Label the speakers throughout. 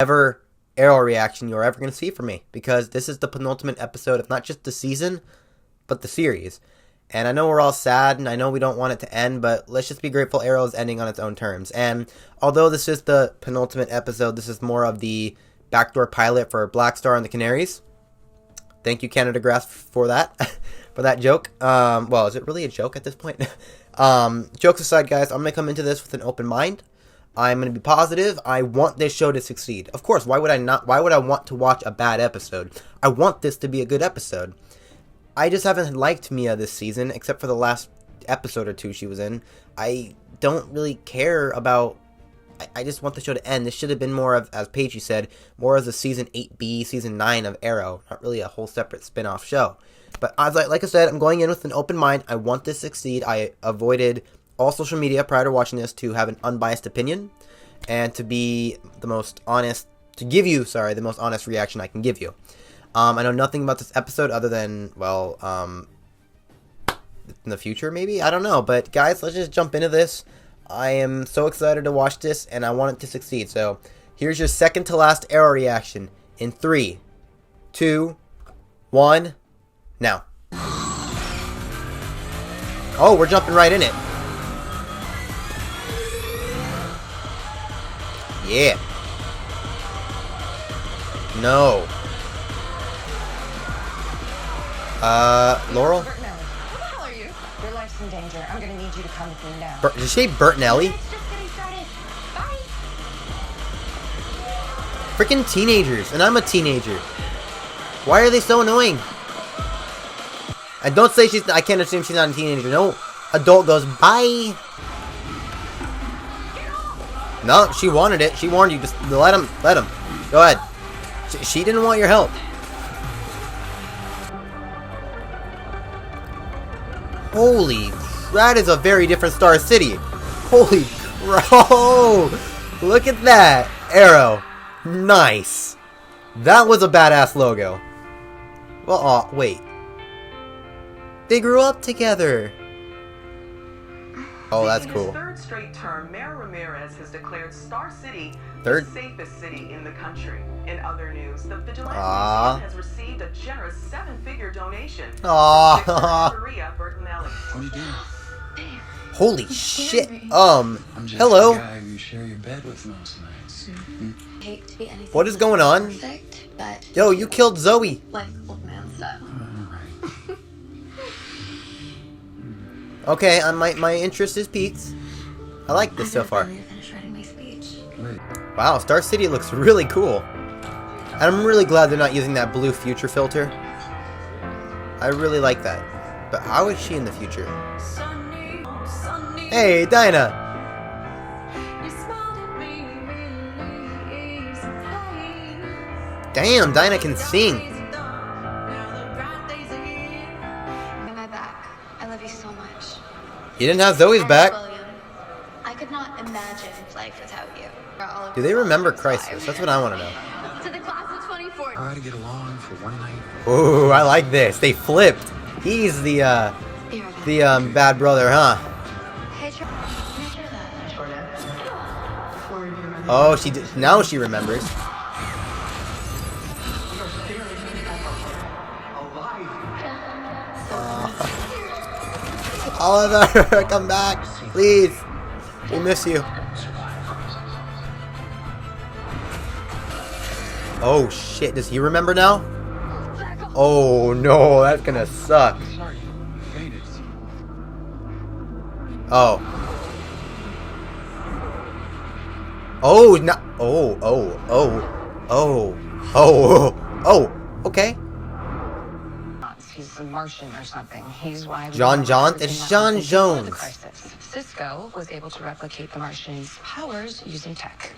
Speaker 1: ever Arrow reaction you're ever going to see from me, because this is the penultimate episode of not just the season, but the series. And I know we're all sad, and I know we don't want it to end, but let's just be grateful Arrow is ending on its own terms. And although this is the penultimate episode, this is more of the backdoor pilot for Black Star and the Canaries. Thank you, Canada Grass, for that, for that joke. Well, is it really a joke at this point? Jokes aside, guys, I'm going to come into this with an open mind. I'm going to be positive. I want this show to succeed. Of course, why would I not? Why would I want to watch a bad episode? I want this to be a good episode. I just haven't liked Mia this season, except for the last episode or two she was in. I don't really care about... I just want the show to end. This should have been more of, as Paige said, more as a Season 8B, Season 9 of Arrow. Not really a whole separate spin-off show. But as like I said, I'm going in with an open mind. I want this to succeed. I avoided all social media prior to watching this to have an unbiased opinion. And to be the most honest... To give you, the most honest reaction I can give you. I know nothing about this episode other than, well, in the future, maybe? I don't know. But, guys, let's just jump into this. I am so excited to watch this, and I want it to succeed. So, here's your second to last Arrow reaction in 3, 2, 1, now. Oh, we're jumping right in it. Yeah. No. Laurel?
Speaker 2: Bertinelli, who the hell are you? Your life's in danger. I'm gonna need you to come with me now.
Speaker 1: Did you say Bertinelli?
Speaker 2: It's just getting started. Bye.
Speaker 1: Freaking teenagers, and I'm a teenager. Why are they so annoying? And don't say I can't assume she's not a teenager. No adult goes, bye. No, she wanted it. She warned you. Just let him. Go ahead. She didn't want your help. Holy, that is a very different Star City. Holy bro, look at that. Arrow. Nice. That was a badass logo. Well, wait. They grew up together. Oh, that's cool.
Speaker 3: In his third straight term, Mayor Ramirez has declared Star City
Speaker 1: Third?
Speaker 3: the safest city in the country. In other news, the Vigilante
Speaker 1: Aww.
Speaker 3: Museum has received a generous 7-figure donation
Speaker 1: Aww.
Speaker 3: from Maria Bertinelli.
Speaker 4: What are you doing?
Speaker 1: Holy shit.
Speaker 4: I'm just
Speaker 1: Hello.
Speaker 4: the guy you share your bed with most nights.
Speaker 5: Hate to be anything
Speaker 1: What is going on?
Speaker 5: perfect, but
Speaker 1: Yo, you killed Zoe.
Speaker 5: like old man style.
Speaker 4: Alright.
Speaker 1: Okay, my interest is piqued. I like this so far.
Speaker 5: I'm gonna finish writing my speech.
Speaker 4: Wait.
Speaker 1: Wow, Star City looks really cool. And I'm really glad they're not using that blue future filter. I really like that. But how is she in the future? Hey, Dinah! Damn, Dinah can sing.
Speaker 5: My back. I love you so much.
Speaker 1: You didn't have Zoe's back.
Speaker 5: William, I could not imagine life without you.
Speaker 1: Do they remember Crisis? That's what I want to know.
Speaker 5: To the class of 24.
Speaker 4: Try to get along for one night.
Speaker 1: Ooh, I like this. They flipped. He's the bad brother, huh?
Speaker 5: Hey, can I share that?
Speaker 1: Oh, she did. Now she remembers. Oliver, come back, please. We miss you. Oh shit, does he remember now? Oh no, that's gonna suck.
Speaker 4: Sorry, you fainted.
Speaker 1: Oh. Oh, no. Oh, okay.
Speaker 2: He's a Martian or something. He's why
Speaker 1: John Jones? It's John Jones.
Speaker 2: Cisco was able to replicate the Martian's powers using tech.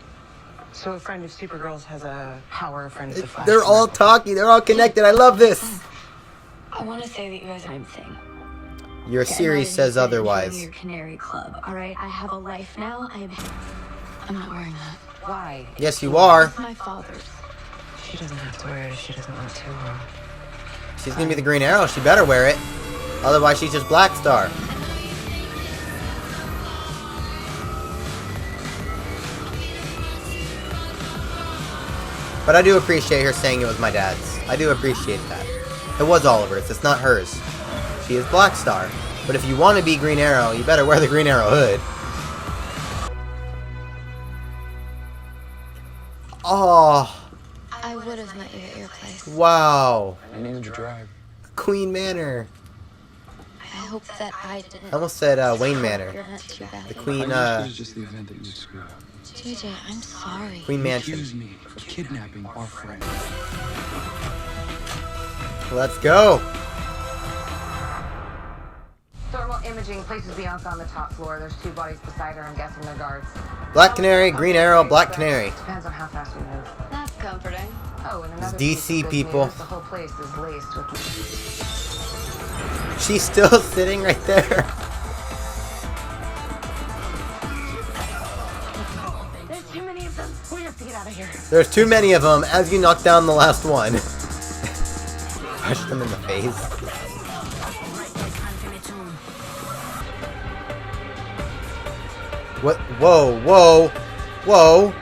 Speaker 2: So a friend of Supergirl's has a power, a friend of the Flash.
Speaker 1: They're all talking. They're all connected. I love this.
Speaker 5: I want to say that you guys are the same thing.
Speaker 1: Your series says otherwise.
Speaker 5: Your Canary Club, all right? I have a life now. I'm not wearing that.
Speaker 2: Why?
Speaker 1: Yes, you are.
Speaker 5: It's my father's.
Speaker 2: She doesn't have to wear it if she doesn't want to.
Speaker 1: She's gonna be the Green Arrow. She better wear it. Otherwise, she's just Black Star. But I do appreciate her saying it was my dad's. I do appreciate that. It was Oliver's. It's not hers. She is Black Star. But if you want to be Green Arrow, you better wear the Green Arrow hood. Oh.
Speaker 5: I would have met you at your place.
Speaker 1: Wow.
Speaker 4: I needed to drive.
Speaker 1: Queen Manor.
Speaker 5: I hope that I didn't.
Speaker 1: I almost said Wayne Manor.
Speaker 5: You're not too bad.
Speaker 1: The Queen,
Speaker 4: It was just the event that you screwed up.
Speaker 5: JJ, I'm sorry.
Speaker 1: Queen
Speaker 4: You
Speaker 1: Mansion.
Speaker 4: accused me of kidnapping our friend.
Speaker 1: Let's go.
Speaker 2: Thermal imaging places Bianca on the top floor. There's 2 bodies beside her. I'm guessing they're guards.
Speaker 1: Black Canary, Green Arrow, Black Canary.
Speaker 2: Depends on how fast we move.
Speaker 5: That's comforting.
Speaker 2: Oh, and another
Speaker 1: DC
Speaker 2: piece of good
Speaker 1: people.
Speaker 2: news, the whole place is laced with.
Speaker 1: She's still sitting right there.
Speaker 2: There's too many of them. We have to get out of here.
Speaker 1: There's too many of them as you knock down the last one. Push them in the face. What? Whoa, whoa, whoa.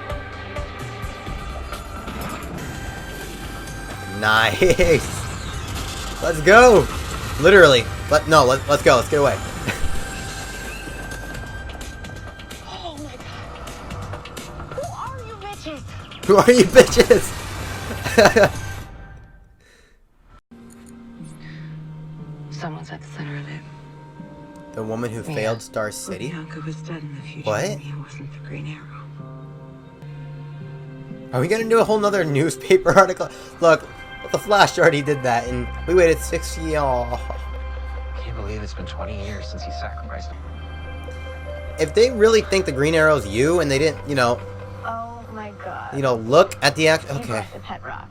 Speaker 1: Nice. Let's go. Literally. Let's go. Let's get away.
Speaker 2: Oh my god. Who are you bitches?
Speaker 1: Who are you bitches?
Speaker 2: Someone's at the center of it.
Speaker 1: The woman who failed Star City?
Speaker 2: Bianca was dead in the future.
Speaker 1: What?
Speaker 2: It wasn't the Green Arrow.
Speaker 1: Are we gonna do a whole nother newspaper article? Look, the Flash already did that, and we waited 6 years.
Speaker 6: I can't believe it's been 20 years since he sacrificed him.
Speaker 1: If they really think the Green Arrow's you, and they didn't,
Speaker 2: Oh my god.
Speaker 1: look at the act. Okay.
Speaker 2: The pet rock.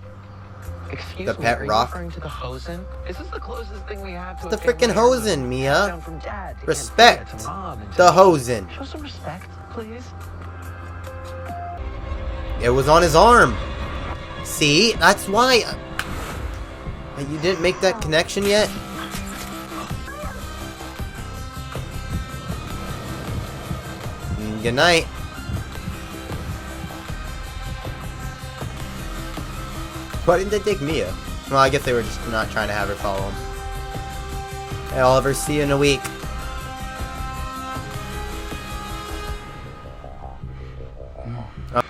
Speaker 6: Excuse
Speaker 1: The
Speaker 6: me,
Speaker 1: pet
Speaker 6: are
Speaker 1: rock?
Speaker 6: you referring to the Hosen? Is this the closest thing we have to
Speaker 1: The
Speaker 6: a family
Speaker 1: frickin'
Speaker 6: heirloom?
Speaker 1: Hosen, Mia.
Speaker 6: Down from Dad. You
Speaker 1: Respect
Speaker 6: can't say it to Mom and
Speaker 1: the Hosen.
Speaker 6: Show some respect, please.
Speaker 1: It was on his arm. See? That's why. You didn't make that connection yet? Good night. Why didn't they take Mia? Well, I guess they were just not trying to have her follow him. Hey, Oliver, see you in a week. Oh,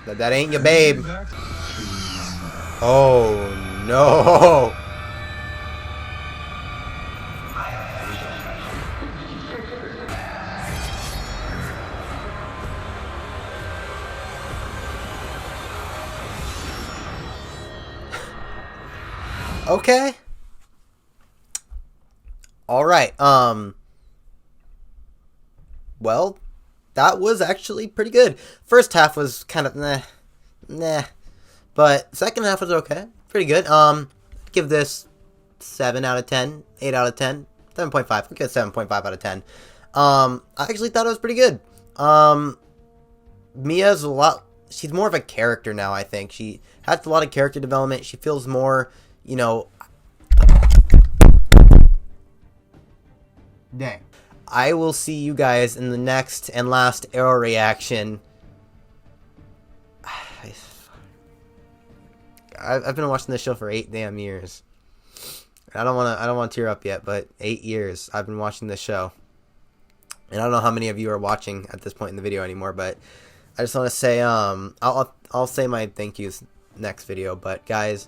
Speaker 1: that ain't your babe. Oh, no. Okay. Alright, well, that was actually pretty good. First half was kind of nah. But second half was okay. Pretty good. Give this 7 out of 10, 8 out of 10, 7.5. I'll give it 7.5 out of 10. I actually thought it was pretty good. Mia's she's more of a character now, I think. She has a lot of character development. She feels more, Dang. I will see you guys in the next and last Arrow reaction. I've been watching this show for 8 damn years. I don't want to tear up yet, but 8 years I've been watching this show. And I don't know how many of you are watching at this point in the video anymore, but I just want to say I'll say my thank yous next video. But guys,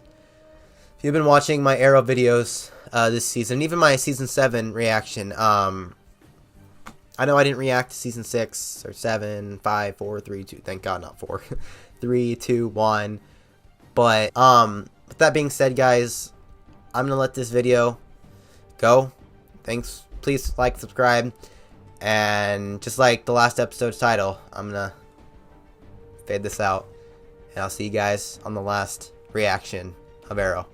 Speaker 1: if you've been watching my Arrow videos this season, even my season 7 reaction, I know I didn't react to season 6 or 7, 5, 4, 3, 2. Thank God, not 4. 3, 2, 1. But with that being said, guys, I'm gonna let this video go. Thanks. Please like, subscribe, and just like the last episode's title, I'm gonna fade this out, and I'll see you guys on the last reaction of Arrow.